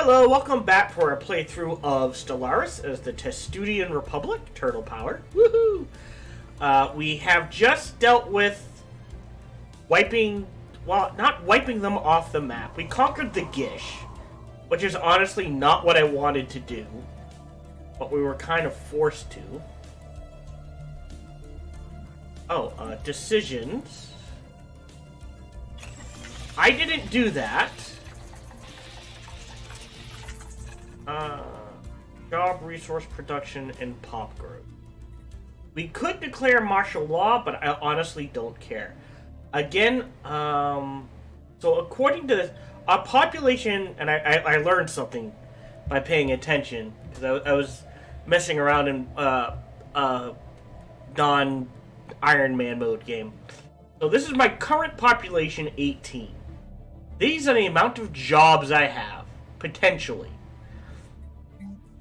Hello, welcome back for a playthrough of Stellaris as the Testudian Republic, Turtle Power. Woohoo! We have just dealt with not wiping them off the map. We conquered the Gish, which is honestly not what I wanted to do, but we were kind of forced to. Decisions. I didn't do that. Job, resource production, and pop growth. We could declare martial law, but I honestly don't care. Again, so according to this, our population, and I learned something by paying attention, because I was messing around in non-Iron Man mode game. So this is my current population, 18. These are the amount of jobs I have, potentially.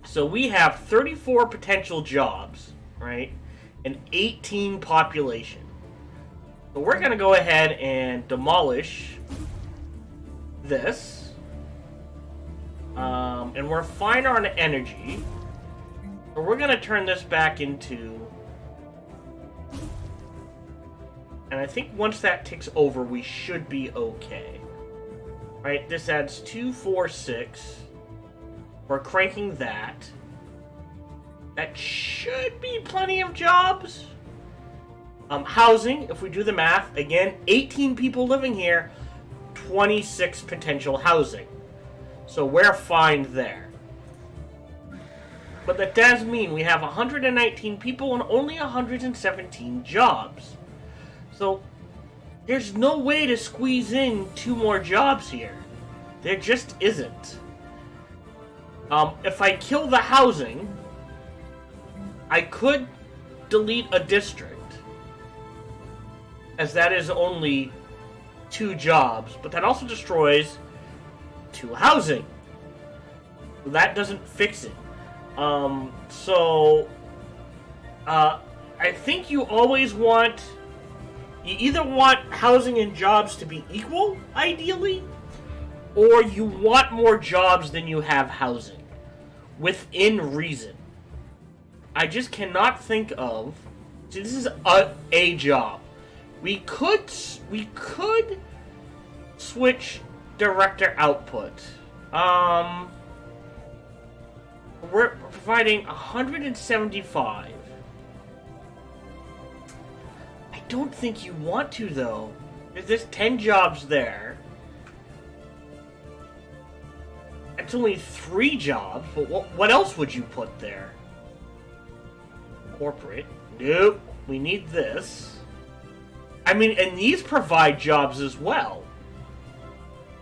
So we have 34 potential jobs, right? And 18 population. So we're going to go ahead and demolish this. And we're fine on energy. So we're going to turn this back into... And I think once that ticks over, we should be okay. Right? This adds 2, 4, 6. We're cranking that. That should be plenty of jobs. Housing, if we do the math, again, 18 people living here, 26 potential housing. So we're fine there. But that does mean we have 119 people and only 117 jobs. So there's no way to squeeze in 2 more jobs here. There just isn't. If I kill the housing, I could delete a district, as that is only 2 jobs, but that also destroys 2 housing. That doesn't fix it. I think you always want, you either want housing and jobs to be equal, ideally, or you want more jobs than you have housing. Within reason. I just cannot think of... See, this is a job. We could switch director output. We're providing 175. I don't think you want to, though. There's 10 jobs there. It's only 3 jobs, but what else would you put there? Corporate. Nope. We need this. I mean, and these provide jobs as well.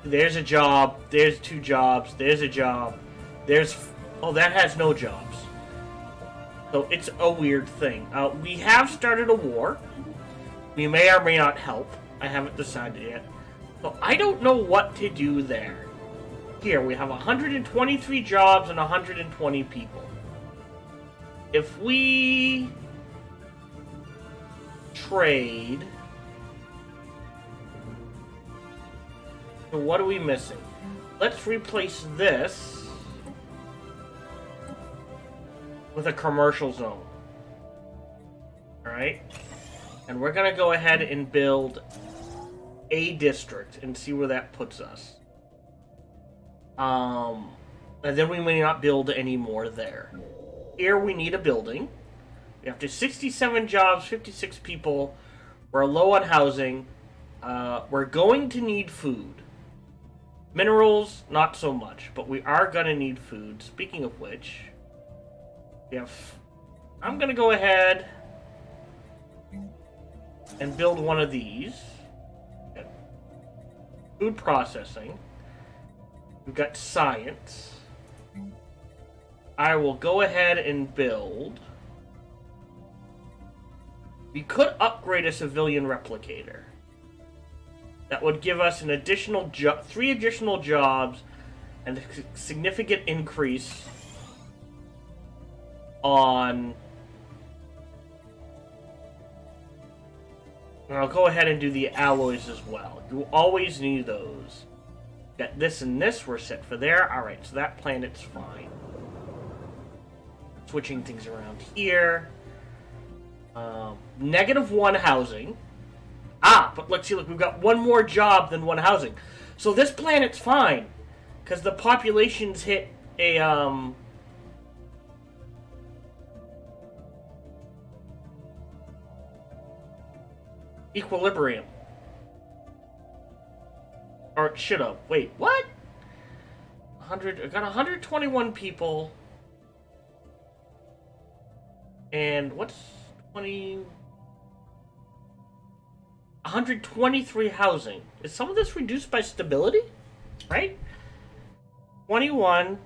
There's a job. There's 2 jobs. There's a job. There's... Oh, that has no jobs. So it's a weird thing. We have started a war. We may or may not help. I haven't decided yet. So I don't know what to do there. Here, we have 123 jobs and 120 people. If we trade... So what are we missing? Let's replace this with a commercial zone. Alright? And we're going to go ahead and build a district and see where that puts us. And then we may not build any more there. Here we need a building. We have to 67 jobs, 56 people. We're low on housing. We're going to need food. Minerals, not so much, but we are going to need food. Speaking of which, I'm going to go ahead and build one of these. Food processing. We've got science. I will go ahead and build. We could upgrade a civilian replicator. That would give us an additional 3 additional jobs and a significant increase on... And I'll go ahead and do the alloys as well. You always need those. Got this and this. We're set for there. Alright, so that planet's fine. Switching things around here. -1 housing. Ah, but let's see, look, we've got one more job than 1 housing. So this planet's fine. Because the population's hit a, equilibrium. Or it should have. Wait, what? 100. I got 121 people. And what's 20? 123 housing. Is some of this reduced by stability? Right? 21.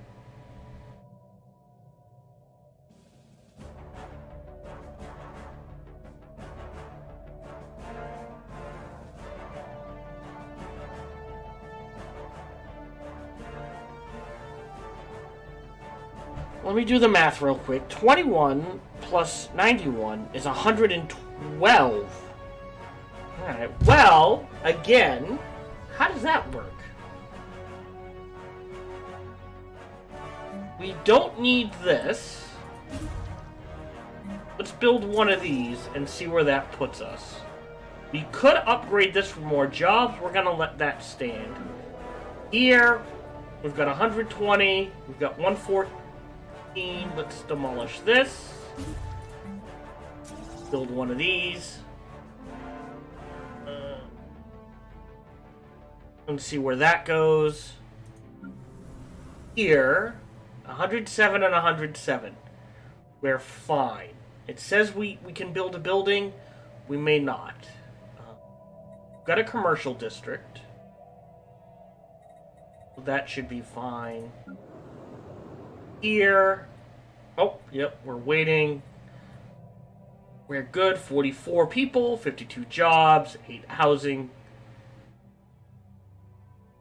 Let me do the math real quick. 21 plus 91 is 112. Alright, well, again, how does that work? We don't need this. Let's build one of these and see where that puts us. We could upgrade this for more jobs. We're going to let that stand. Here, we've got 120. We've got 114. Let's demolish this. Build one of these. Let's see where that goes. Here, 107 and 107. We're fine. It says we can build a building. We may not. We've got a commercial district. So that should be fine. Here. Oh, yep, we're waiting. We're good. 44 people, 52 jobs, 8 housing.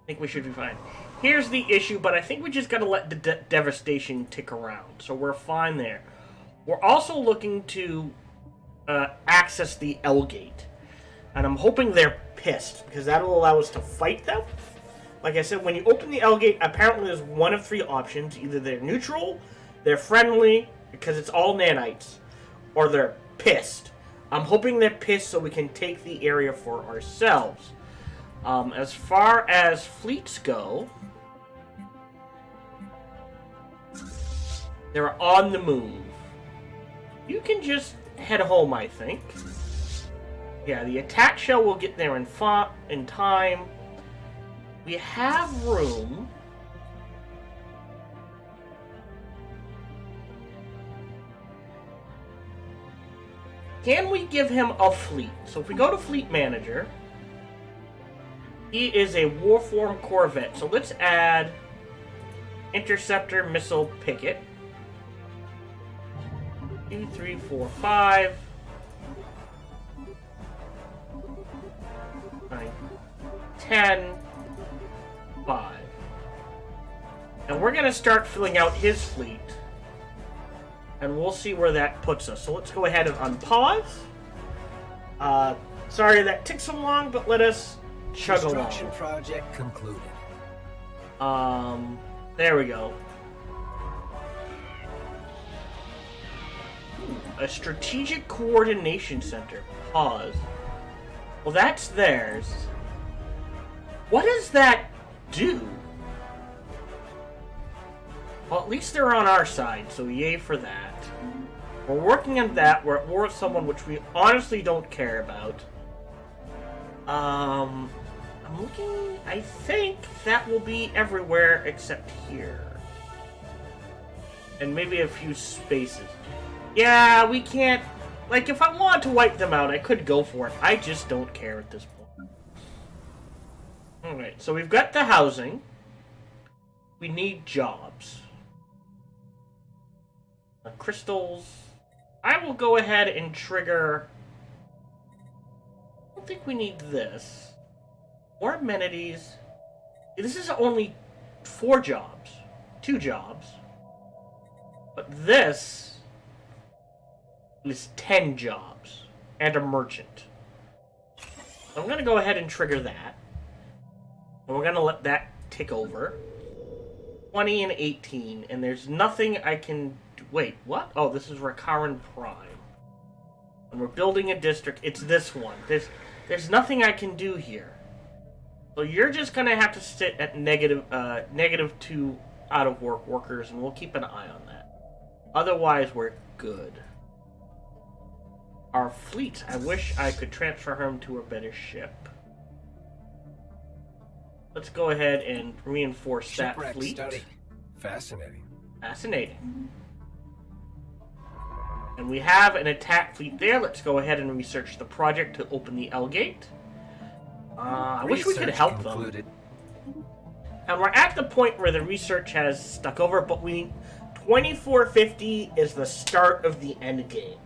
I think we should be fine. Here's the issue, but I think we just gotta let the devastation tick around. So we're fine there. We're also looking to access the L gate. And I'm hoping they're pissed, because that'll allow us to fight them. Like I said, when you open the L gate, apparently there's one of 3 options. Either they're neutral, they're friendly, because it's all nanites, or they're pissed. I'm hoping they're pissed so we can take the area for ourselves. As far as fleets go, they're on the move. You can just head home, I think. Yeah, the attack shell will get there in time. We have room. Can we give him a fleet? So if we go to Fleet Manager, he is a Warform Corvette. So let's add Interceptor Missile Picket. 2, 3, 4, 5. 9, 10. 5. And we're going to start filling out his fleet. And we'll see where that puts us. So let's go ahead and unpause. Sorry that took so long, but let us chug along. Construction project concluded. There we go. A strategic coordination center. Pause. Well, that's theirs. What does that do? Well, at least they're on our side, so yay for that. We're working on that. We're at war with someone which we honestly don't care about. I'm looking. I think that will be everywhere except here. And maybe a few spaces. Yeah, we can't. Like, if I wanted to wipe them out, I could go for it. I just don't care at this point. Alright, so we've got the housing. We need jobs. Crystals. I will go ahead and trigger... I don't think we need this. More amenities. This is only 4 jobs. 2 jobs. But this is 10 jobs. And a merchant. I'm going to go ahead and trigger that. And we're going to let that tick over. 20 and 18, and there's nothing I can do. Wait, what? Oh, this is Rakaran Prime. And we're building a district. It's this one. There's nothing I can do here. So you're just gonna have to sit at -2 out of work workers, and we'll keep an eye on that. Otherwise, we're good. Our fleet. I wish I could transfer him to a better ship. Let's go ahead and reinforce that fleet. Study. Fascinating. Fascinating. And we have an attack fleet there. Let's go ahead and research the project to open the L gate. I wish we could help them. And we're at the point where the research has stuck over, but 2450 is the start of the end game.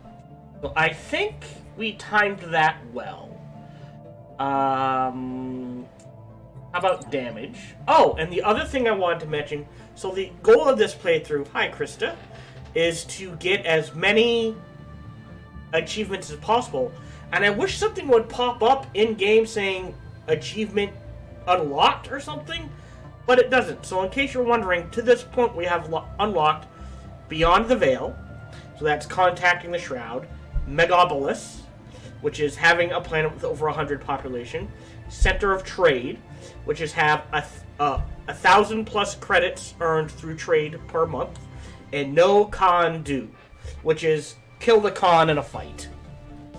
So I think we timed that well. How about damage? Oh, and the other thing I wanted to mention, so the goal of this playthrough, hi Krista, is to get as many achievements as possible. And I wish something would pop up in-game saying achievement unlocked or something, but it doesn't. So in case you're wondering, to this point we have unlocked Beyond the Veil, so that's contacting the Shroud, Megapolis, which is having a planet with over 100 population, Center of Trade, which is have 1,000+ credits earned through trade per month, and No Con Do, which is kill the con in a fight,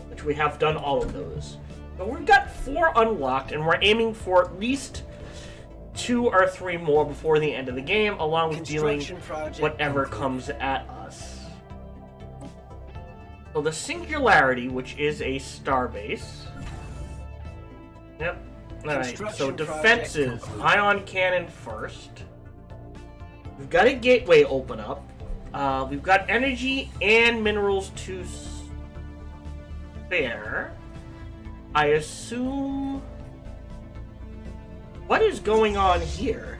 which we have done all of those. So we've got 4 unlocked, and we're aiming for at least 2 or 3 more before the end of the game, along with dealing whatever comes at us. So the Singularity, which is a starbase. Yep. Alright, so defenses. Ion cannon first. We've got a gateway open up. We've got energy and minerals to spare. I assume... What is going on here?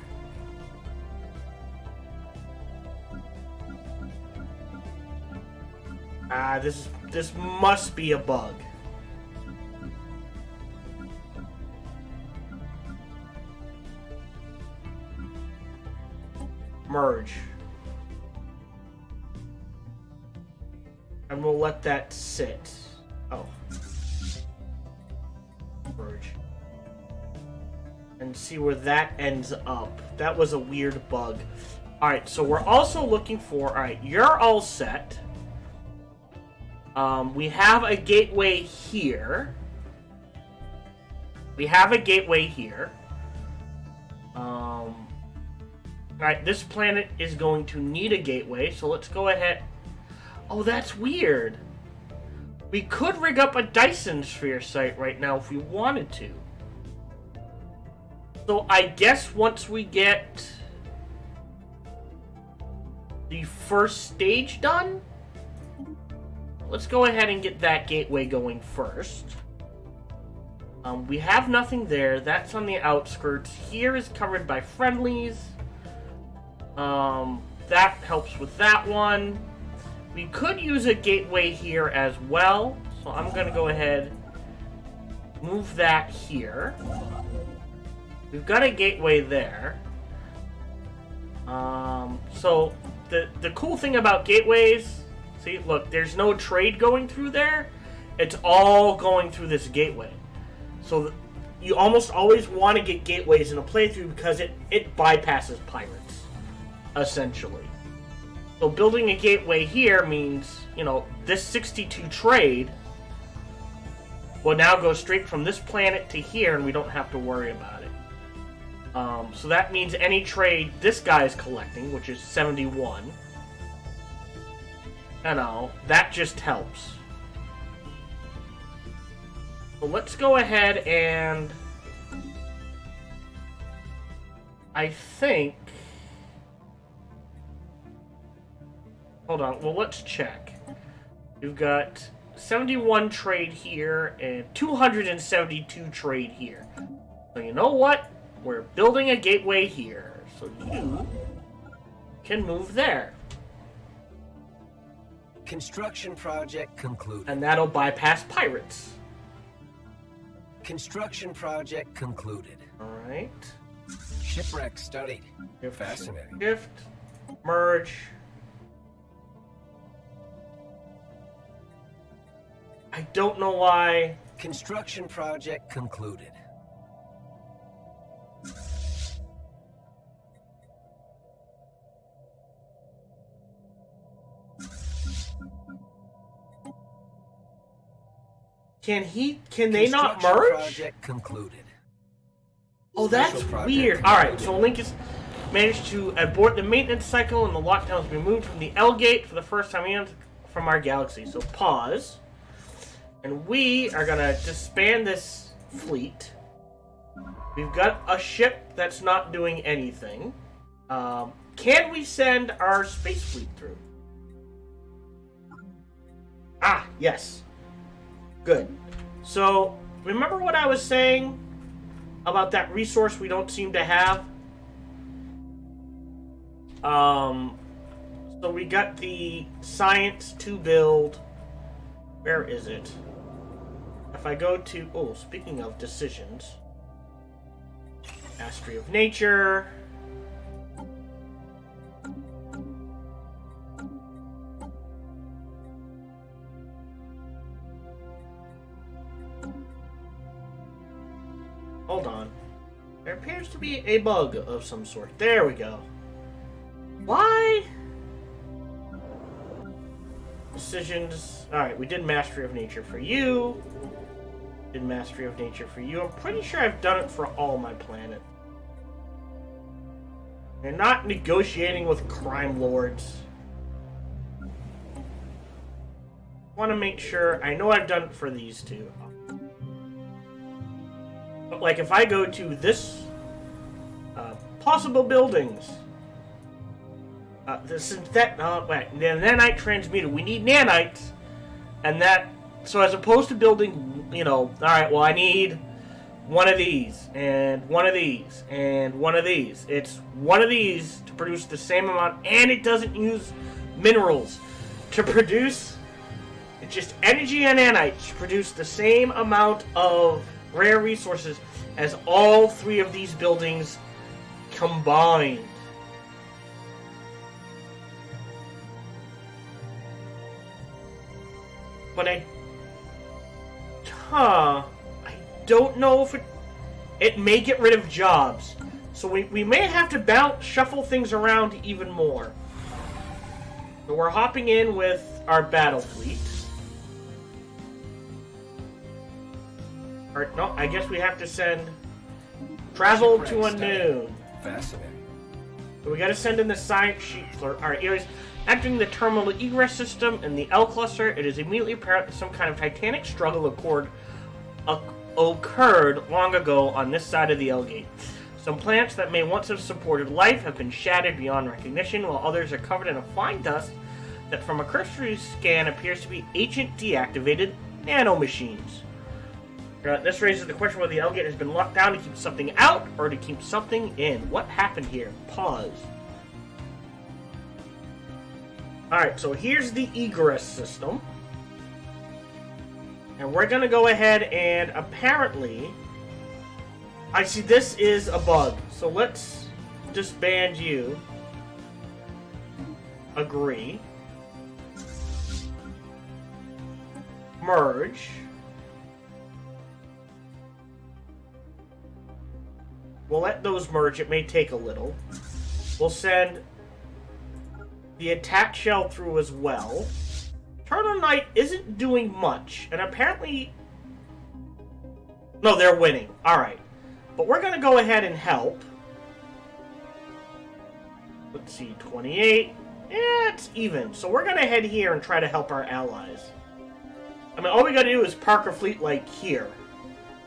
This must be a bug. Merge. And we'll let that sit. Oh. Merge. And see where that ends up. That was a weird bug. Alright, so we're also looking for... Alright, you're all set. We have a gateway here. Alright, this planet is going to need a gateway, so let's go ahead... Oh, that's weird. We could rig up a Dyson sphere site right now if we wanted to. So I guess once we get the first stage done, let's go ahead and get that gateway going first. We have nothing there. That's on the outskirts. Here is covered by friendlies. That helps with that one. We could use a gateway here as well. So I'm going to go ahead, move that here. We've got a gateway there. So the cool thing about gateways, see, look, there's no trade going through there. It's all going through this gateway. So you almost always want to get gateways in a playthrough because it bypasses pirates, essentially. So building a gateway here means, you know, this 62 trade will now go straight from this planet to here, and we don't have to worry about it. So that means any trade this guy is collecting, which is 71, you know, that just helps. So let's go ahead and... I think... Hold on, well, let's check. We've got 71 trade here and 272 trade here. So you know what? We're building a gateway here. So you can move there. Construction project concluded. And that'll bypass pirates. Construction project concluded. Alright. Shipwreck studied. Fascinating. Shift, merge. I don't know why. Construction project concluded. Can they not merge? Project concluded. Oh, that's weird. Alright, so Link has managed to abort the maintenance cycle and the lockdown has been moved from the L gate for the first time from our galaxy. So pause. And we are gonna disband this fleet. We've got a ship that's not doing anything. Can we send our space fleet through? Ah, yes. Good. So, remember what I was saying about that resource we don't seem to have? So we got the science to build. Where is it? If I go to... Oh, speaking of decisions. Mastery of Nature. Hold on. There appears to be a bug of some sort. There we go. Why? Decisions. Alright, we did Mastery of Nature for you. Did Mastery of Nature for you. I'm pretty sure I've done it for all my planet. You're not negotiating with crime lords. Want to make sure. I know I've done it for these two. But like if I go to this possible buildings, the synthetic nanite transmuter, we need nanites, and that so as opposed to building, all right, well I need one of these and one of these and one of these. It's one of these to produce the same amount, and it doesn't use minerals to produce. It's just energy and nanites to produce the same amount of rare resources as all three of these buildings combined. But I don't know if it may get rid of jobs. So we may have to shuffle things around even more. So we're hopping in with our battle fleet. Or, no, I guess we have to send travel to unknown. Fascinating. So we gotta send in the science sheet for our areas. Entering the terminal egress system in the L cluster, it is immediately apparent that some kind of titanic struggle occurred long ago on this side of the L gate. Some planets that may once have supported life have been shattered beyond recognition, while others are covered in a fine dust that from a cursory scan appears to be ancient deactivated nanomachines. This raises the question whether the L gate has been locked down to keep something out or to keep something in. What happened here? Pause. Alright, so here's the egress system. And we're going to go ahead and apparently... I see this is a bug. So let's disband you. Agree. Merge. We'll let those merge. It may take a little. We'll send the attack shell through as well. Turtle Knight isn't doing much, and apparently... No, they're winning. Alright. But we're going to go ahead and help. Let's see, 28. Yeah, it's even. So we're going to head here and try to help our allies. I mean, all we got to do is park our fleet, like, here.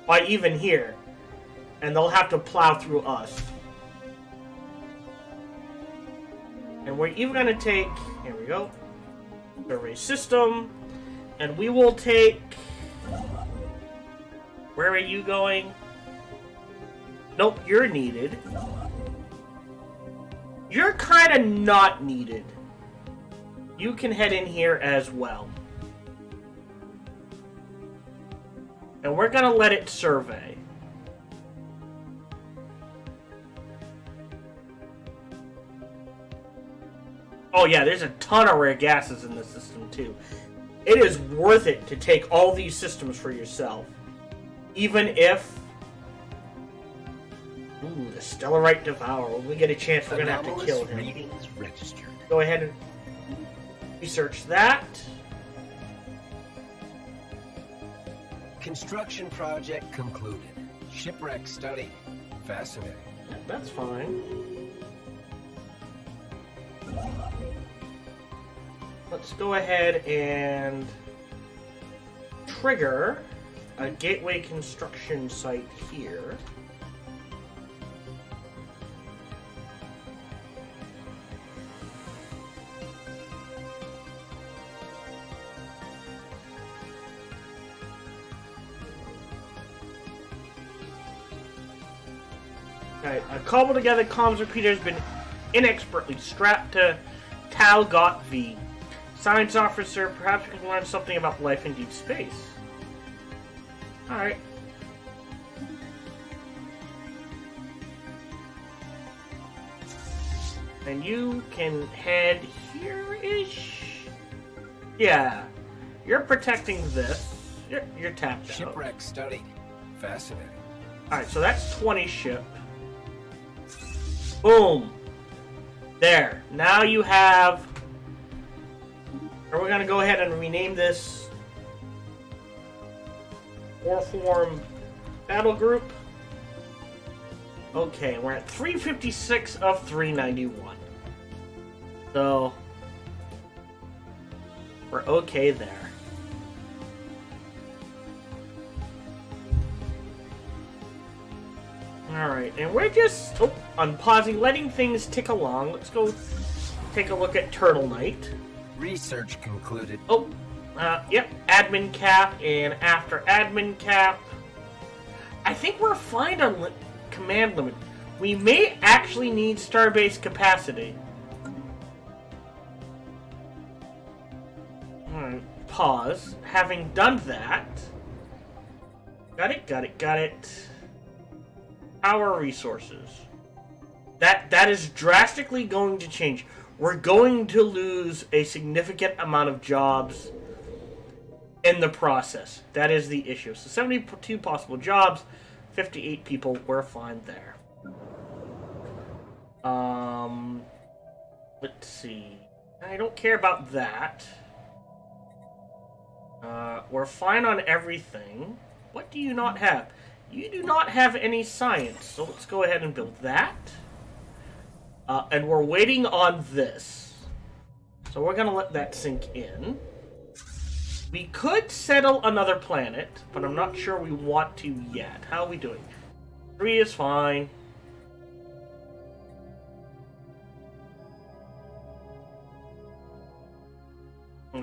Why, even here. And they'll have to plow through us. And we're even going to take... Here we go. Survey system. And we will take... Where are you going? Nope, you're needed. You're kind of not needed. You can head in here as well. And we're going to let it survey. Oh yeah, there's a ton of rare gases in this system too. It is worth it to take all these systems for yourself. Even if... Ooh, the Stellarite Devourer. When we get a chance, we're going to have to kill him. Readings registered. Go ahead and research that. Construction project concluded. Shipwreck study. Fascinating. That's fine. Let's go ahead and trigger a gateway construction site here. Alright, a cobbled together comms repeater has been inexpertly strapped to Tau Got V. Science officer, perhaps we can learn something about life in deep space. Alright. And you can head here-ish? Yeah. You're protecting this. You're tapped out. Shipwreck study. Fascinating. Alright, so that's 20 ship. Boom. There. Now you have... Are we going to go ahead and rename this 4-form battle group? Okay, we're at 356 of 391. So, we're okay there. Alright, and we're just unpausing, letting things tick along. Let's go take a look at Turtle Knight. Research concluded. Yep, admin cap, and after admin cap, I think we're fine on command limit. We may actually need starbase capacity. Alright, pause. Having done that, got it. Power resources. That is drastically going to change. We're going to lose a significant amount of jobs in the process. That is the issue. So 72 possible jobs, 58 people, we're fine there. Let's see. I don't care about that. We're fine on everything. What do you not have? You do not have any science, so let's go ahead and build that. And we're waiting on this. So we're going to let that sink in. We could settle another planet, but I'm not sure we want to yet. How are we doing? 3 is fine.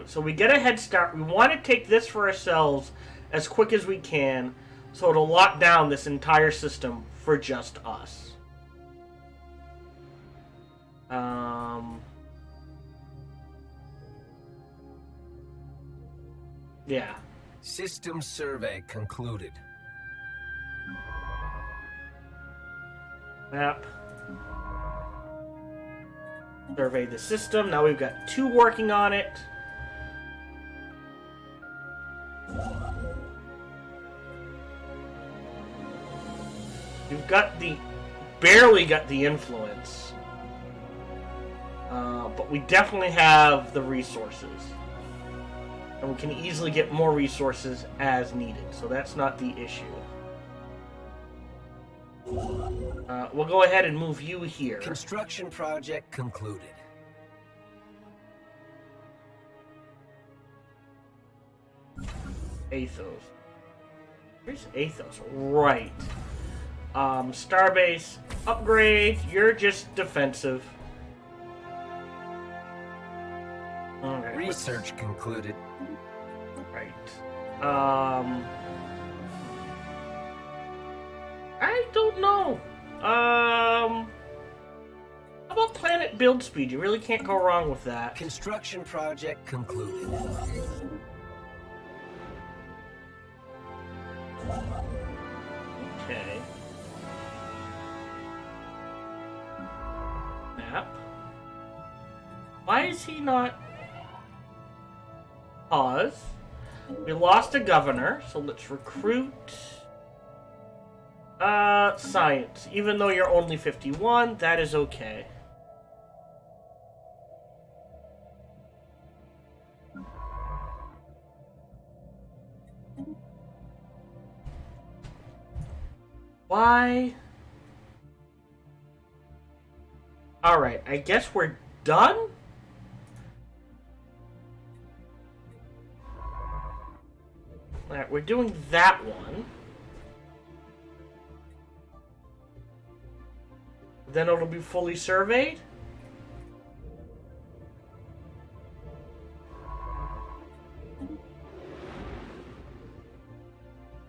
So we get a head start. We want to take this for ourselves as quick as we can, so it'll lock down this entire system for just us. Yeah. System survey concluded. Map. Survey the system. Now we've got 2 working on it. We've got barely got the influence. But we definitely have the resources. And we can easily get more resources as needed. So that's not the issue. We'll go ahead and move you here. Construction project concluded. Athos. Where's Athos? Right. Starbase upgrade. You're just defensive. Alright. Research concluded. Right. I don't know. How about planet build speed? You really can't go wrong with that. Construction project concluded. Okay. Map. Why is he not... Pause. We lost a governor, so let's recruit... science. Even though you're only 51, that is okay. Why? Alright, I guess we're done? Alright, we're doing that one. Then it'll be fully surveyed?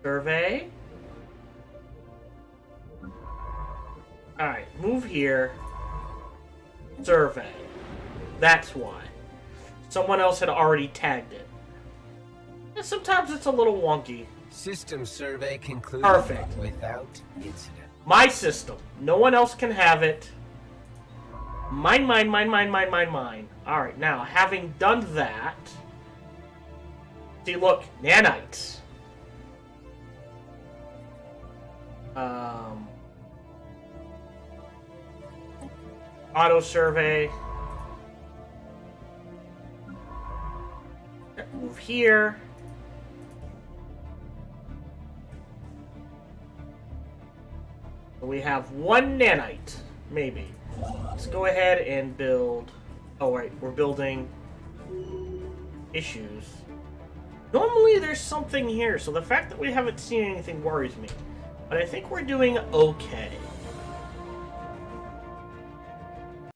Survey? Alright, move here. Survey. That's why. Someone else had already tagged it. And sometimes it's a little wonky. System survey concluded. Perfect. Without incident. My system. No one else can have it. Mine, mine, mine, mine, mine, mine, mine. Alright, now, having done that... See, look. Nanites. Auto survey. Move here. We have one nanite, maybe. Let's go ahead and build... Oh, wait, we're building issues. Normally there's something here, so the fact that we haven't seen anything worries me. But I think we're doing okay.